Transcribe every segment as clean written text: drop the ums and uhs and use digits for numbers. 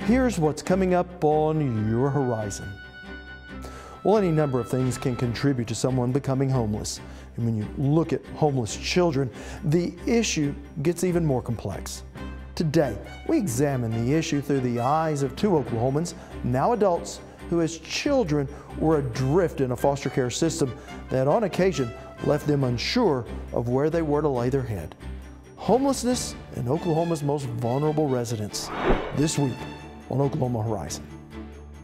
Here's what's coming up on your horizon. Well, any number of things can contribute to someone becoming homeless. And when you look at homeless children, the issue gets even more complex. Today, we examine the issue through the eyes of two Oklahomans, now adults, who as children were adrift in a foster care system that on occasion left them unsure of where they were to lay their head. Homelessness in Oklahoma's most vulnerable residents. This week on Oklahoma Horizon.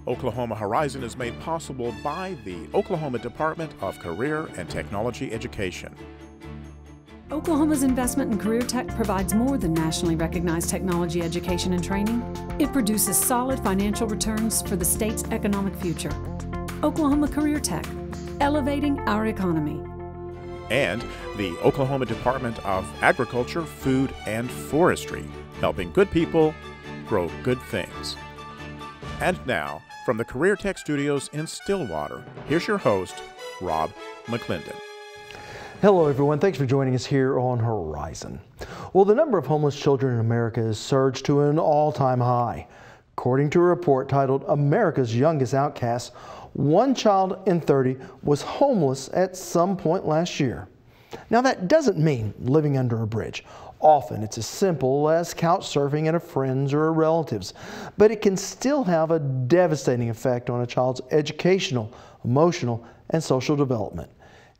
Oklahoma Horizon is made possible by the Oklahoma Department of Career and Technology Education. Oklahoma's investment in career tech provides more than nationally recognized technology education and training. It produces solid financial returns for the state's economic future. Oklahoma Career Tech, elevating our economy. And the Oklahoma Department of Agriculture, Food, and Forestry, helping good people grow good things. And now, from the Career Tech Studios in Stillwater, here's your host, Rob McClendon. Hello everyone, thanks for joining us here on Horizon. Well, the number of homeless children in America has surged to an all-time high. According to a report titled America's Youngest Outcasts, 1 child in 30 was homeless at some point last year. Now that doesn't mean living under a bridge. Often it's as simple as couch surfing at a friend's or a relative's, but it can still have a devastating effect on a child's educational, emotional, and social development.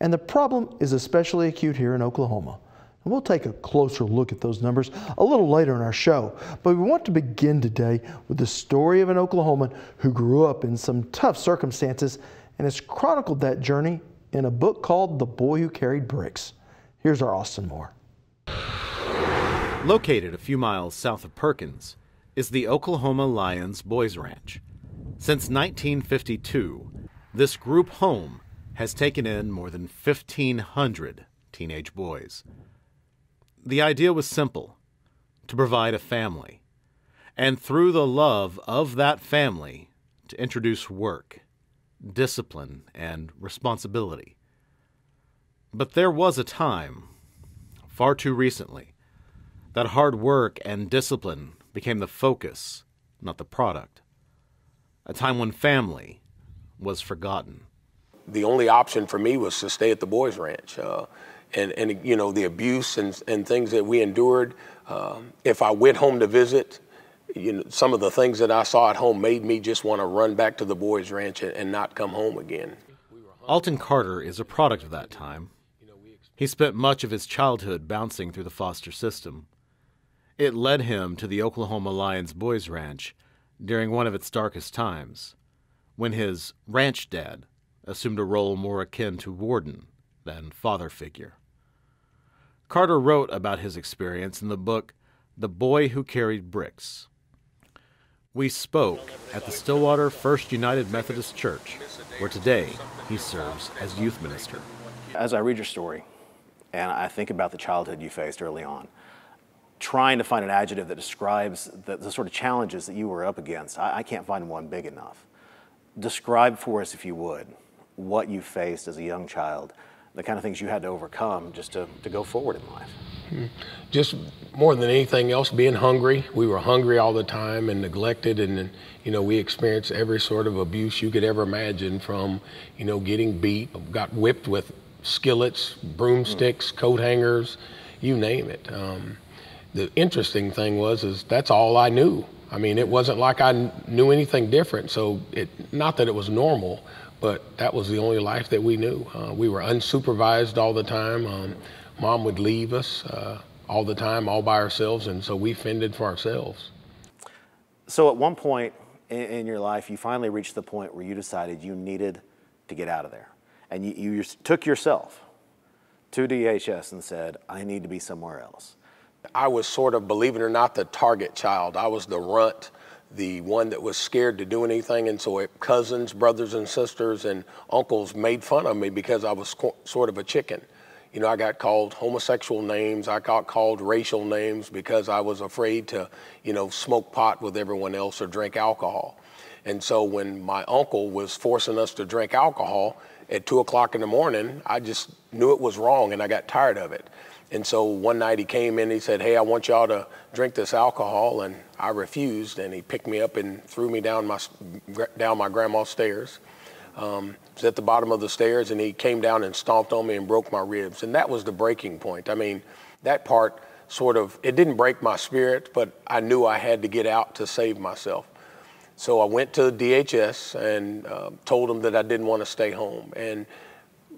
And the problem is especially acute here in Oklahoma. And we'll take a closer look at those numbers a little later in our show. But we want to begin today with the story of an Oklahoman who grew up in some tough circumstances and has chronicled that journey in a book called The Boy Who Carried Bricks. Here's our Austin Moore. Located a few miles south of Perkins is the Oklahoma Lions Boys Ranch. Since 1952, this group home has taken in more than 1,500 teenage boys. The idea was simple: to provide a family, and through the love of that family, to introduce work, discipline, and responsibility. But there was a time, far too recently, that hard work and discipline became the focus, not the product. A time when family was forgotten. The only option for me was to stay at the boys' ranch. And you know, the abuse and things that we endured. If I went home to visit, you know, some of the things that I saw at home made me just want to run back to the boys' ranch and not come home again. Alton Carter is a product of that time. He spent much of his childhood bouncing through the foster system. It led him to the Oklahoma Lions Boys Ranch during one of its darkest times, when his ranch dad assumed a role more akin to warden than father figure. Carter wrote about his experience in the book The Boy Who Carried Bricks. We spoke at the Stillwater First United Methodist Church, where today he serves as youth minister. As I read your story, and I think about the childhood you faced early on, trying to find an adjective that describes the sort of challenges that you were up against, I can't find one big enough. Describe for us, if you would, what you faced as a young child, the kind of things you had to overcome just to go forward in life. Just more than anything else, being hungry. We were hungry all the time and neglected, and you know, we experienced every sort of abuse you could ever imagine, from, you know, getting beat, got whipped with skillets, broomsticks, coat hangers, you name it. The interesting thing is that's all I knew. I mean, it wasn't like I knew anything different. So not that it was normal, but that was the only life that we knew. We were unsupervised all the time. Mom would leave us all the time, all by ourselves, and so we fended for ourselves. So at one point in your life, you finally reached the point where you decided you needed to get out of there. And you took yourself to DHS and said, I need to be somewhere else. I was sort of, believe it or not, the target child. I was the runt, the one that was scared to do anything, and so cousins, brothers and sisters, and uncles made fun of me because I was sort of a chicken. You know, I got called homosexual names, I got called racial names because I was afraid to, you know, smoke pot with everyone else or drink alcohol. And so when my uncle was forcing us to drink alcohol at 2 o'clock in the morning, I just knew it was wrong and I got tired of it. And so one night he came in, he said, "Hey, I want y'all to drink this alcohol," and I refused, and he picked me up and threw me down my grandma's stairs. It was at the bottom of the stairs, and he came down and stomped on me and broke my ribs, and that was the breaking point. I mean, that part it didn't break my spirit, but I knew I had to get out to save myself. So I went to DHS and told them that I didn't want to stay home. And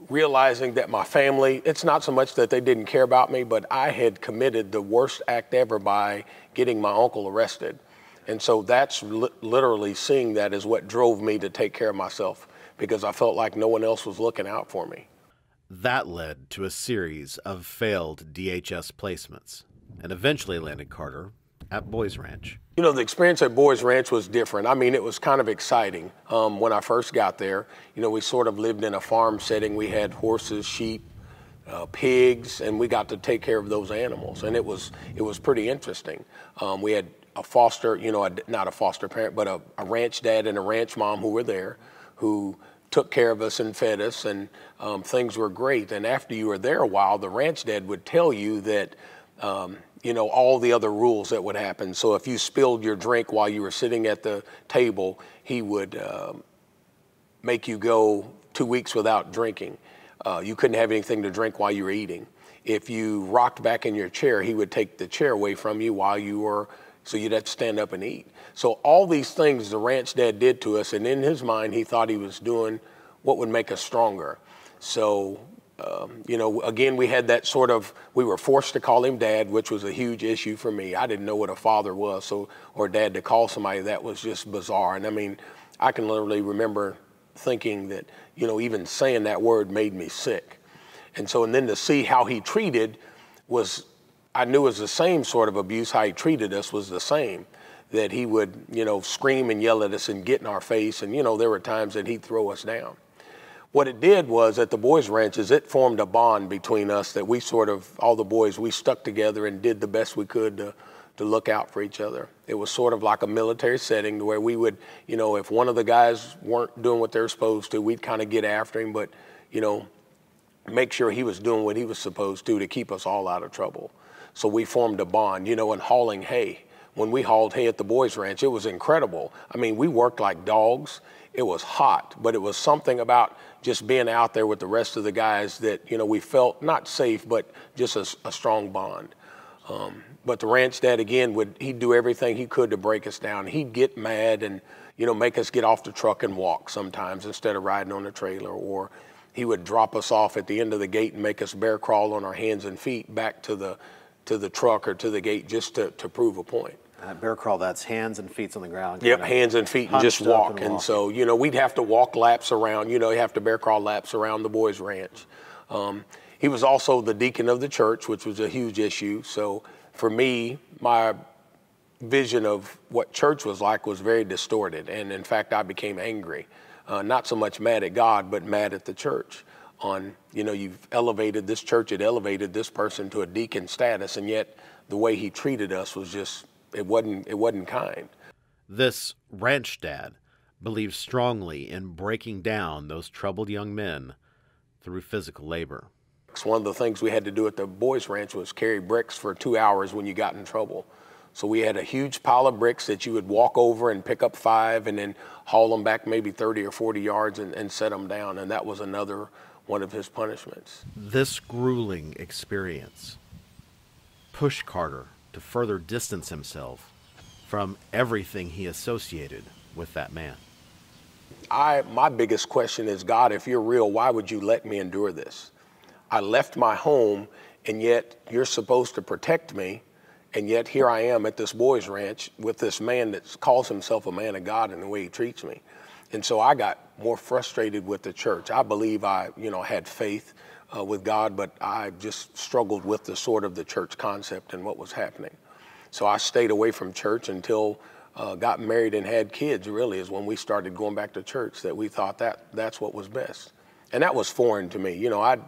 realizing that my family, it's not so much that they didn't care about me, but I had committed the worst act ever by getting my uncle arrested. And so that's literally seeing that is what drove me to take care of myself, because I felt like no one else was looking out for me. That led to a series of failed DHS placements and eventually landed Carter at Boys Ranch. You know, the experience at Boys Ranch was different. I mean, it was kind of exciting. When I first got there, you know, we sort of lived in a farm setting. We had horses, sheep, pigs, and we got to take care of those animals. And it was pretty interesting. We had a foster, you know, not a foster parent, but a ranch dad and a ranch mom who were there, who took care of us and fed us, and things were great. And after you were there a while, the ranch dad would tell you that, you know, all the other rules that would happen. So if you spilled your drink while you were sitting at the table, he would make you go 2 weeks without drinking. You couldn't have anything to drink while you were eating. If you rocked back in your chair, he would take the chair away from you so you'd have to stand up and eat. So all these things the ranch dad did to us, and in his mind, he thought he was doing what would make us stronger. So, you know, again, we had that we were forced to call him dad, which was a huge issue for me. I didn't know what a father was, or dad, to call somebody that was just bizarre. And I mean, I can literally remember thinking that, you know, even saying that word made me sick. And then to see how he treated I knew it was the same sort of abuse. How he treated us was the same, that he would, you know, scream and yell at us and get in our face. And, you know, there were times that he'd throw us down. What it did was, at the boys' ranches, it formed a bond between us that we all the boys, we stuck together and did the best we could to look out for each other. It was sort of like a military setting where we would, you know, if one of the guys weren't doing what they're supposed to, we'd kind of get after him, but, you know, make sure he was doing what he was supposed to keep us all out of trouble. So we formed a bond, you know, in hauling hay. When we hauled hay at the boys' ranch, it was incredible. I mean, we worked like dogs. It was hot, but it was something about just being out there with the rest of the guys that, you know, we felt not safe, but just a strong bond. But the ranch dad, again, he'd do everything he could to break us down. He'd get mad and, you know, make us get off the truck and walk sometimes instead of riding on the trailer, or he would drop us off at the end of the gate and make us bear crawl on our hands and feet back to the truck or to the gate just to prove a point. Bear crawl, that's hands and feet on the ground. Yep, hands and feet and just walk. And so, you know, we'd have to walk laps around, you know, you have to bear crawl laps around the boys' ranch. He was also the deacon of the church, which was a huge issue. So for me, my vision of what church was like was very distorted. And in fact, I became angry, not so much mad at God, but mad at the church. You know, you've elevated this church, had elevated this person to a deacon status, and yet the way he treated us was just, it wasn't kind. This ranch dad believes strongly in breaking down those troubled young men through physical labor. One of the things we had to do at the boys' ranch was carry bricks for 2 hours when you got in trouble. So we had a huge pile of bricks that you would walk over and pick up 5 and then haul them back maybe 30 or 40 yards and set them down, and that was another one of his punishments. This grueling experience pushed Carter to further distance himself from everything he associated with that man. My biggest question is, God, if you're real, why would you let me endure this? I left my home, and yet you're supposed to protect me, and yet here I am at this boys' ranch with this man that calls himself a man of God in the way he treats me. And so I got more frustrated with the church. I believe I, you know, had faith with God, but I just struggled with the church concept and what was happening. So I stayed away from church until got married and had kids, really, is when we started going back to church, that we thought that's what was best. And that was foreign to me. You know, I'd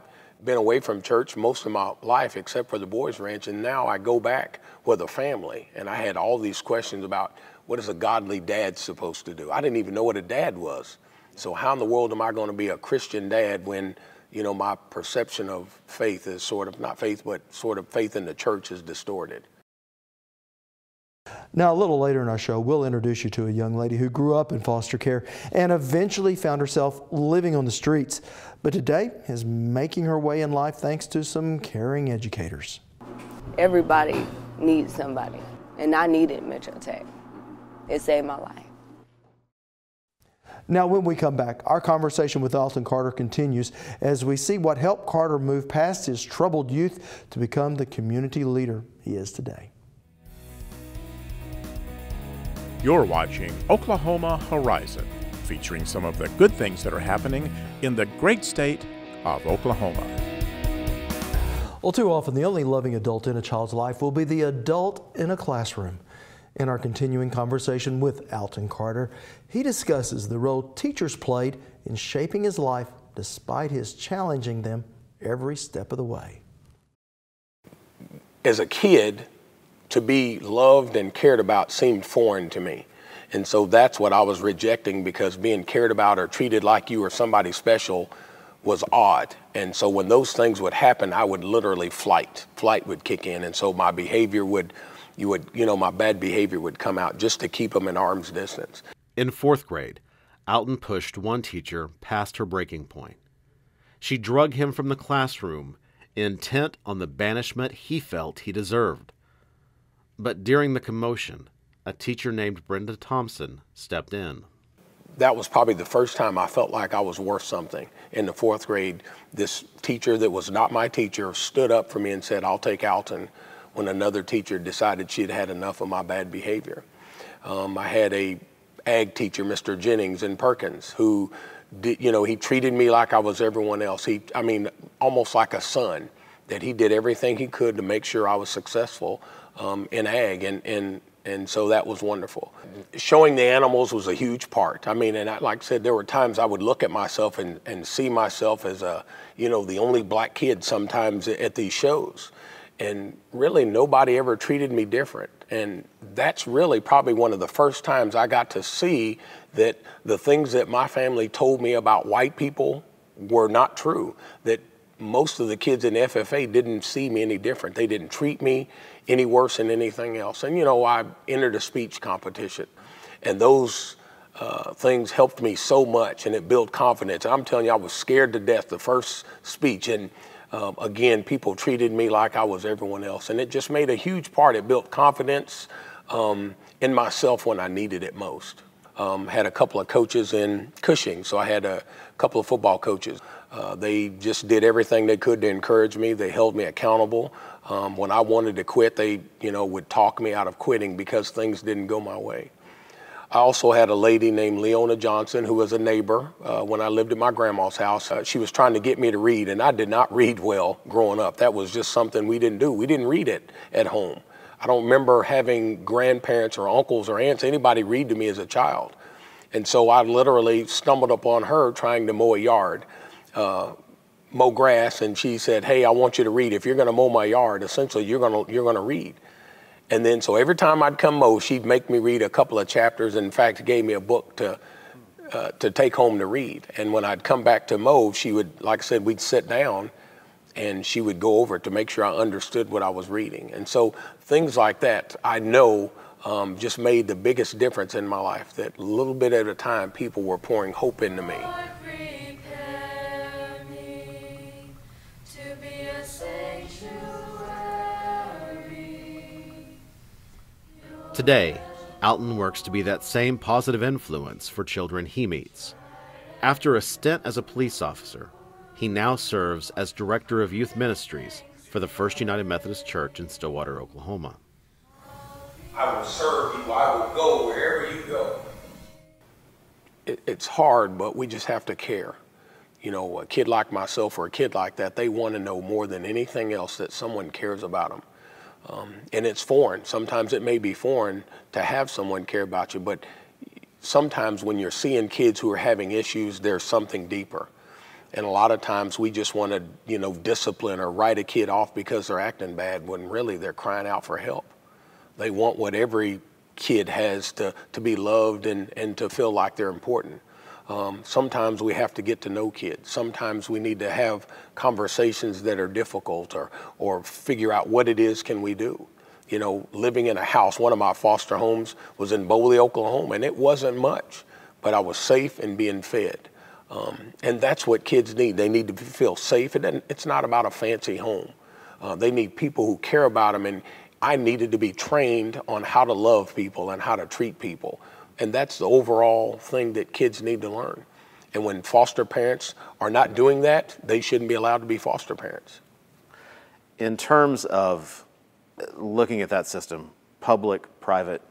been away from church most of my life except for the boys' ranch, and now I go back with a family, and I had all these questions about what is a godly dad supposed to do? I didn't even know what a dad was. So how in the world am I going to be a Christian dad when, my perception of faith is sort of, not faith, but sort of faith in the church is distorted. Now, a little later in our show, we'll introduce you to a young lady who grew up in foster care and eventually found herself living on the streets, but today is making her way in life thanks to some caring educators. Everybody needs somebody, and I needed Metro Tech. It saved my life. Now, when we come back, our conversation with Alton Carter continues as we see what helped Carter move past his troubled youth to become the community leader he is today. You're watching Oklahoma Horizon, featuring some of the good things that are happening in the great state of Oklahoma. Well, too often, the only loving adult in a child's life will be the adult in a classroom. In our continuing conversation with Alton Carter, he discusses the role teachers played in shaping his life despite his challenging them every step of the way. As a kid, to be loved and cared about seemed foreign to me. And so that's what I was rejecting, because being cared about or treated like you were somebody special was odd. And so when those things would happen, I would literally flight would kick in. And so my behavior my bad behavior would come out just to keep them in arm's distance. In 4th grade, Alton pushed one teacher past her breaking point. She drug him from the classroom, intent on the banishment he felt he deserved. But during the commotion, a teacher named Brenda Thompson stepped in. That was probably the first time I felt like I was worth something. In the 4th grade, this teacher that was not my teacher stood up for me and said, "I'll take Alton," when another teacher decided she'd had enough of my bad behavior. I had a ag teacher, Mr. Jennings in Perkins, who he treated me like I was everyone else. Almost like a son, that he did everything he could to make sure I was successful in ag, and so that was wonderful. Showing the animals was a huge part. Like I said, there were times I would look at myself and see myself as the only black kid sometimes at these shows. And really nobody ever treated me different. And that's really probably one of the first times I got to see that the things that my family told me about white people were not true. That most of the kids in FFA didn't see me any different. They didn't treat me any worse than anything else. And I entered a speech competition, and those things helped me so much, and it built confidence. I'm telling you, I was scared to death the first speech, and again, people treated me like I was everyone else, and it just made a huge part. It built confidence in myself when I needed it most. Had a couple of coaches in Cushing, so I had a couple of football coaches. They just did everything they could to encourage me. They held me accountable. When I wanted to quit, they would talk me out of quitting because things didn't go my way. I also had a lady named Leona Johnson, who was a neighbor when I lived at my grandma's house. She was trying to get me to read, and I did not read well growing up. That was just something we didn't do. We didn't read it at home. I don't remember having grandparents or uncles or aunts, anybody read to me as a child. And so I literally stumbled upon her trying to mow a yard, mow grass, and she said, "Hey, I want you to read. If you're gonna mow my yard, essentially you're gonna read." And then so every time I'd come mow, she'd make me read a couple of chapters. In fact, gave me a book to take home to read. And when I'd come back to mow, she would, like I said, we'd sit down and she would go over it to make sure I understood what I was reading. And so things like that, I know, just made the biggest difference in my life, that a little bit at a time, people were pouring hope into me. Today, Alton works to be that same positive influence for children he meets. After a stint as a police officer, he now serves as Director of Youth Ministries for the First United Methodist Church in Stillwater, Oklahoma. I will serve you. I will go wherever you go. It's hard, but we just have to care. A kid like myself or a kid like that, they want to know more than anything else that someone cares about them. And it's foreign. Sometimes it may be foreign to have someone care about you, but sometimes when you're seeing kids who are having issues, there's something deeper. And a lot of times we just want to, discipline or write a kid off because they're acting bad, when really they're crying out for help. They want what every kid has, to be loved and to feel like they're important. Sometimes we have to get to know kids. Sometimes we need to have conversations that are difficult, or figure out what it is can we do. You know, living in a house, one of my foster homes was in Boley, Oklahoma, and it wasn't much, but I was safe and being fed. And that's what kids need. They need to feel safe. It's not about a fancy home. They need people who care about them, and I needed to be trained on how to love people and how to treat people. And that's the overall thing that kids need to learn. And when foster parents are not doing that, they shouldn't be allowed to be foster parents. In terms of looking at that system, public, private,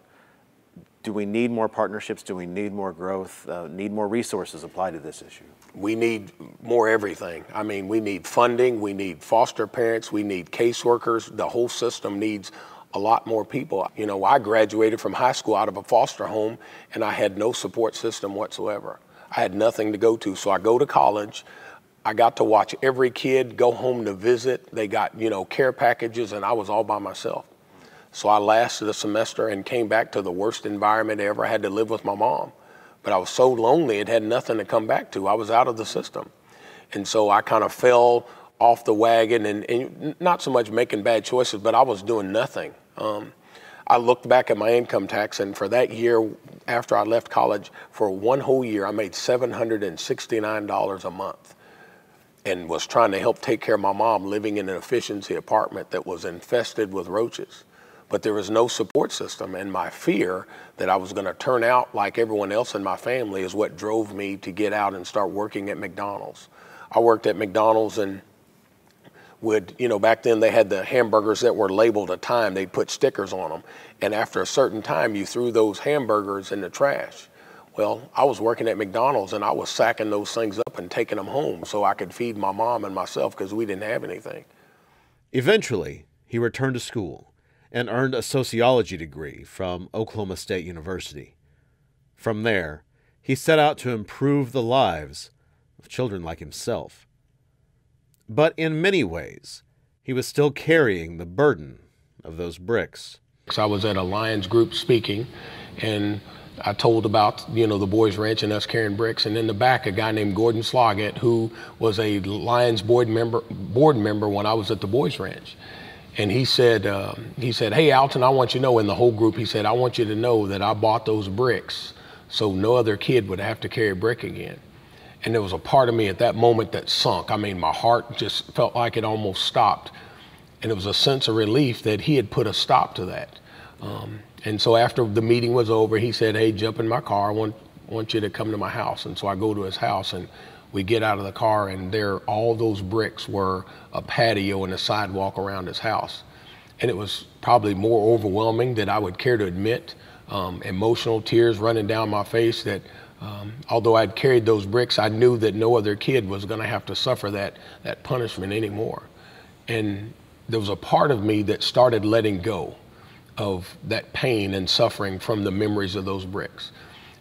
do we need more partnerships? Do we need more growth? Need more resources applied to this issue? We need more everything. I mean, we need funding, we need foster parents, we need caseworkers. The whole system needs a lot more people. You know, I graduated from high school out of a foster home, and I had no support system whatsoever. I had nothing to go to, so I go to college. I got to watch every kid go home to visit. They got, you know, care packages, and I was all by myself. So I lasted a semester and came back to the worst environment ever. I had to live with my mom. But I was so lonely, it had nothing to come back to. I was out of the system. And so I kind of fell off the wagon, and not so much making bad choices, but I was doing nothing. I looked back at my income tax, and for that year, after I left college, for one whole year, I made $769 a month, and was trying to help take care of my mom living in an efficiency apartment that was infested with roaches. But there was no support system, and my fear that I was going to turn out like everyone else in my family is what drove me to get out and start working at McDonald's. I worked at McDonald's, and would, you know, back then they had the hamburgers that were labeled a time. They'd put stickers on them, and after a certain time, you threw those hamburgers in the trash. Well, I was working at McDonald's, and I was sacking those things up and taking them home so I could feed my mom and myself, because we didn't have anything. Eventually, he returned to school and earned a sociology degree from Oklahoma State University. From there, he set out to improve the lives of children like himself. But in many ways, he was still carrying the burden of those bricks. I was at a Lions group speaking, and I told about, you know, the Boys Ranch and us carrying bricks, and in the back, a guy named Gordon Sloggett, who was a Lions board member when I was at the Boys Ranch. And he said, hey, Alton, I want you to know, in the whole group, he said, I want you to know that I bought those bricks so no other kid would have to carry a brick again. And there was a part of me at that moment that sunk. I mean, my heart just felt like it almost stopped. And it was a sense of relief that he had put a stop to that. And so after the meeting was over, he said, hey, jump in my car. I want you to come to my house. And so I go to his house, and we get out of the car, and there, all those bricks were a patio and a sidewalk around his house. And it was probably more overwhelming than I would care to admit. Emotional tears running down my face that although I'd carried those bricks, I knew that no other kid was going to have to suffer that punishment anymore. And there was a part of me that started letting go of that pain and suffering from the memories of those bricks.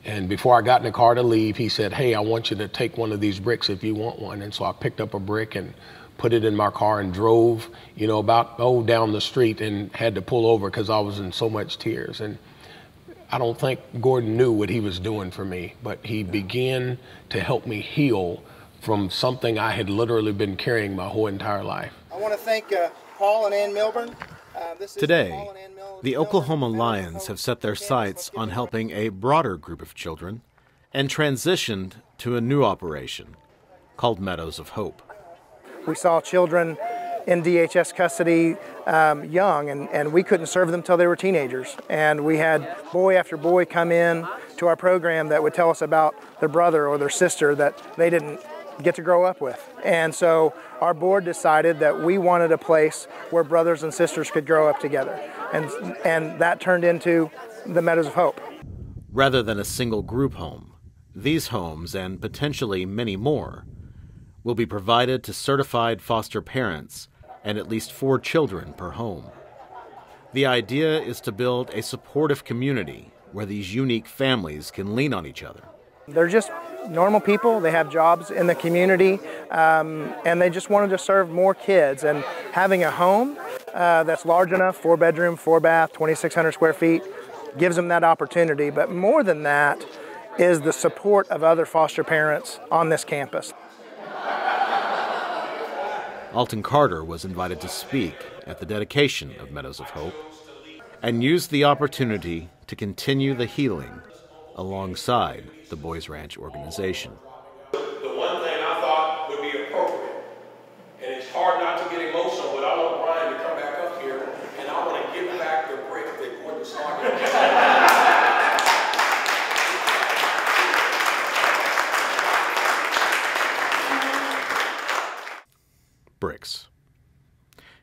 And before I got in the car to leave, he said, hey, I want you to take one of these bricks if you want one. And so I picked up a brick and put it in my car and drove, you know, about down the street, and had to pull over because I was in so much tears. And I don't think Gordon knew what he was doing for me, but he began to help me heal from something I had literally been carrying my whole entire life. I want to thank Paul and Ann Milburn. Today, the Oklahoma Lions have set their sights on helping a broader group of children and transitioned to a new operation called Meadows of Hope. We saw children in DHS custody young, and we couldn't serve them until they were teenagers. And we had boy after boy come in to our program that would tell us about their brother or their sister that they didn't get to grow up with. And so our board decided that we wanted a place where brothers and sisters could grow up together. And that turned into the Meadows of Hope. Rather than a single group home, these homes, and potentially many more, will be provided to certified foster parents and at least 4 children per home. The idea is to build a supportive community where these unique families can lean on each other. They're just normal people. They have jobs in the community, and they just wanted to serve more kids. And having a home that's large enough, 4-bedroom, 4-bath, 2,600 square feet, gives them that opportunity. But more than that, is the support of other foster parents on this campus. Alton Carter was invited to speak at the dedication of Meadows of Hope and used the opportunity to continue the healing alongside the Boys Ranch organization. The one thing I thought would be appropriate, and it's hard not to get emotional, but I want Brian to come back up here, and I want to give back the brick that Gordon started. Bricks.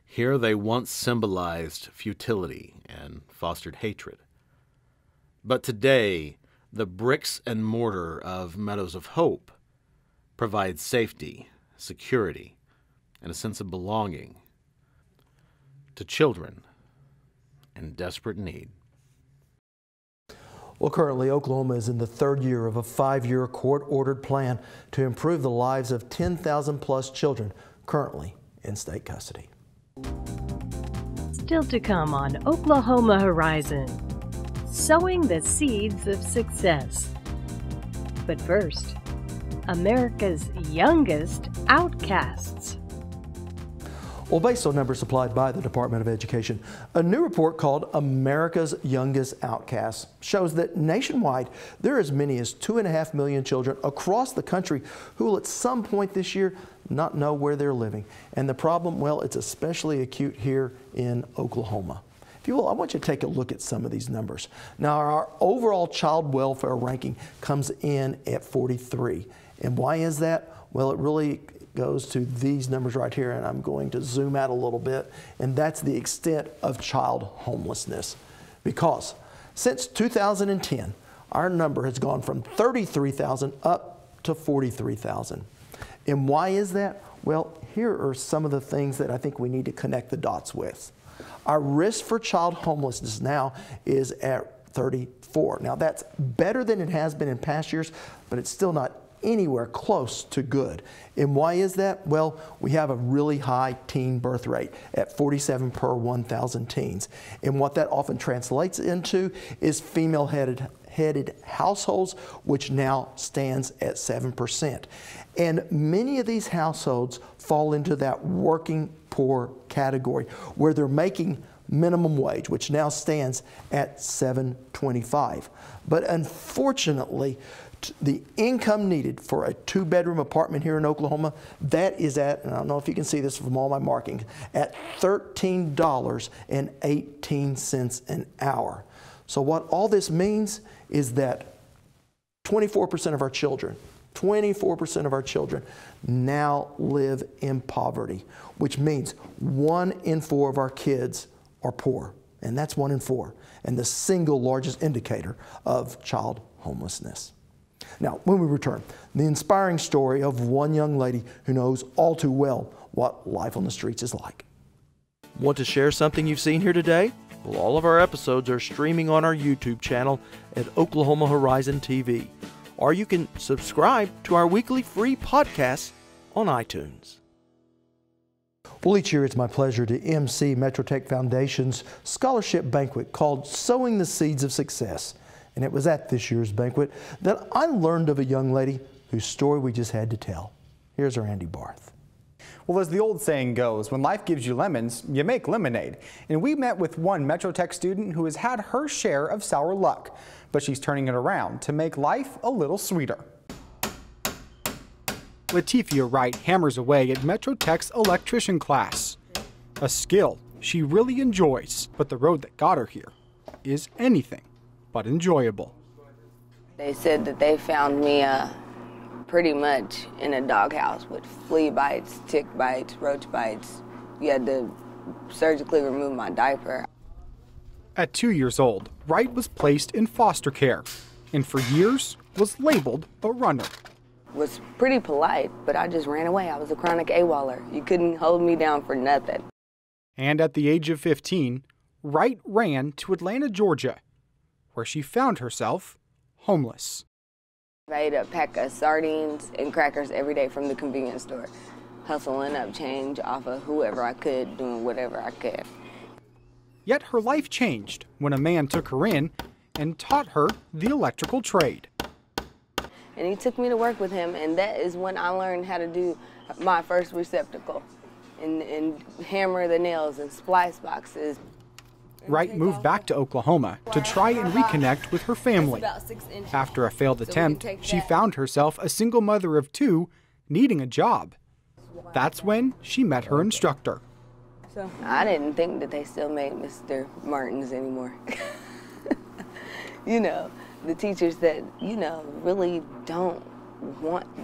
Here they once symbolized futility and fostered hatred. But today, the bricks and mortar of Meadows of Hope provide safety, security, and a sense of belonging to children in desperate need. Well, currently, Oklahoma is in the third year of a 5-year court-ordered plan to improve the lives of 10,000 plus children currently in state custody. Still to come on Oklahoma Horizon, sowing the seeds of success. But first, America's youngest outcasts. Well, based on numbers supplied by the Department of Education, a new report called America's Youngest Outcasts shows that nationwide there are as many as 2.5 million children across the country who will at some point this year not know where they're living. And the problem, well, it's especially acute here in Oklahoma. If you will, I want you to take a look at some of these numbers. Now, our overall child welfare ranking comes in at 43. And why is that? Well, it really goes to these numbers right here, and I'm going to zoom out a little bit, and that's the extent of child homelessness. Because since 2010, our number has gone from 33,000 up to 43,000. And why is that? Well, here are some of the things that I think we need to connect the dots with. Our risk for child homelessness now is at 34. Now, that's better than it has been in past years, but it's still not anywhere close to good. And why is that? Well, we have a really high teen birth rate at 47 per 1,000 teens. And what that often translates into is female-headed households, which now stands at 7%. And many of these households fall into that working poor category where they're making minimum wage, which now stands at $7.25. But unfortunately, the income needed for a 2-bedroom apartment here in Oklahoma, that is at, and I don't know if you can see this from all my markings, at $13.18 an hour. So what all this means is that 24% of our children, 24% of our children now live in poverty, which means 1 in 4 of our kids are poor, and that's 1 in 4, and the single largest indicator of child homelessness. Now, when we return, the inspiring story of one young lady who knows all too well what life on the streets is like. Want to share something you've seen here today? Well, all of our episodes are streaming on our YouTube channel at Oklahoma Horizon TV, or you can subscribe to our weekly free podcasts on iTunes. Well, each year it's my pleasure to MC Metro Tech Foundation's scholarship banquet called Sowing the Seeds of Success. And it was at this year's banquet that I learned of a young lady whose story we just had to tell. Here's our Andy Barth. Well, as the old saying goes, when life gives you lemons, you make lemonade. And we met with one Metro Tech student who has had her share of sour luck, but she's turning it around to make life a little sweeter. Latifia Wright hammers away at Metro Tech's electrician class, a skill she really enjoys, but the road that got her here is anything but enjoyable. They said that they found me pretty much in a doghouse with flea bites, tick bites, roach bites. You had to surgically remove my diaper. At 2 years old, Wright was placed in foster care and for years was labeled a runner. Was pretty polite, but I just ran away. I was a chronic AWOLer. You couldn't hold me down for nothing. And at the age of 15, Wright ran to Atlanta, Georgia, where she found herself homeless. I ate a pack of sardines and crackers every day from the convenience store, hustling up change off of whoever I could, doing whatever I could. Yet her life changed when a man took her in and taught her the electrical trade. And he took me to work with him, and that is when I learned how to do my first receptacle and hammer the nails and splice boxes. Wright moved back to Oklahoma to try and reconnect with her family. After a failed attempt, she found herself a single mother of 2 needing a job. That's when she met her instructor. So I didn't think that they still made Mr. Martins anymore. You know, the teachers that, you know, really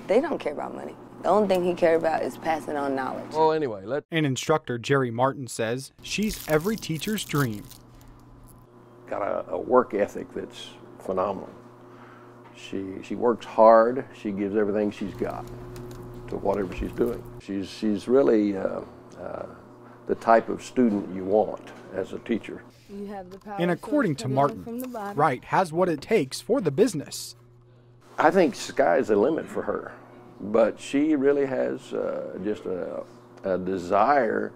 they don't care about money. The only thing he cared about is passing on knowledge. Well, anyway, An instructor, Jerry Martin, says she's every teacher's dream. Got a work ethic that's phenomenal. She works hard. She gives everything she's got to whatever she's doing. She's really the type of student you want as a teacher. And according to Martin, Wright has what it takes for the business. I think sky's the limit for her, but she really has just a desire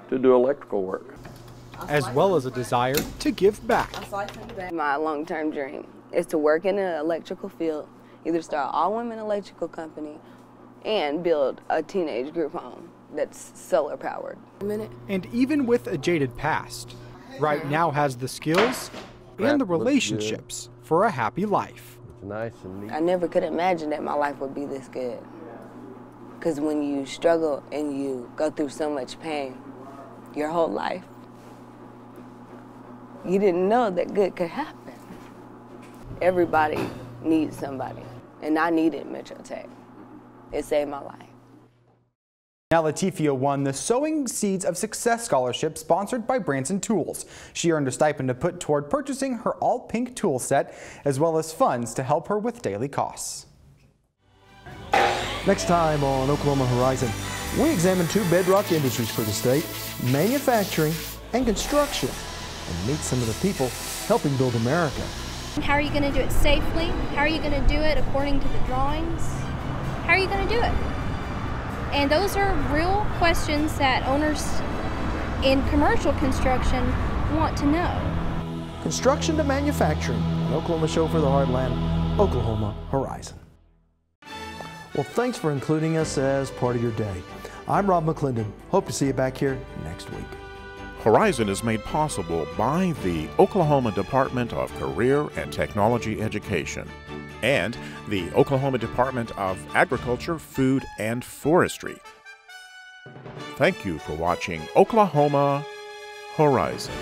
to do electrical work. As well as a desire to give back. My long-term dream is to work in an electrical field, either start an all-women electrical company and build a teenage group home that's solar-powered. And even with a jaded past, Wright now has the skills and the relationships for a happy life. It's nice and neat. I never could imagine that my life would be this good. Because when you struggle and you go through so much pain your whole life, you didn't know that good could happen. Everybody needs somebody, and I needed Metro Tech. It saved my life. Now Latifia won the Sowing Seeds of Success Scholarship sponsored by Branson Tools. She earned a stipend to put toward purchasing her all-pink tool set, as well as funds to help her with daily costs. Next time on Oklahoma Horizon, we examine 2 bedrock industries for the state, manufacturing and construction, and meet some of the people helping build America. How are you going to do it safely? How are you going to do it according to the drawings? How are you going to do it? And those are real questions that owners in commercial construction want to know. Construction to manufacturing, an Oklahoma show for the heartland, Oklahoma Horizon. Well, thanks for including us as part of your day. I'm Rob McClendon. Hope to see you back here next week. Horizon is made possible by the Oklahoma Department of Career and Technology Education and the Oklahoma Department of Agriculture, Food, and Forestry. Thank you for watching Oklahoma Horizon.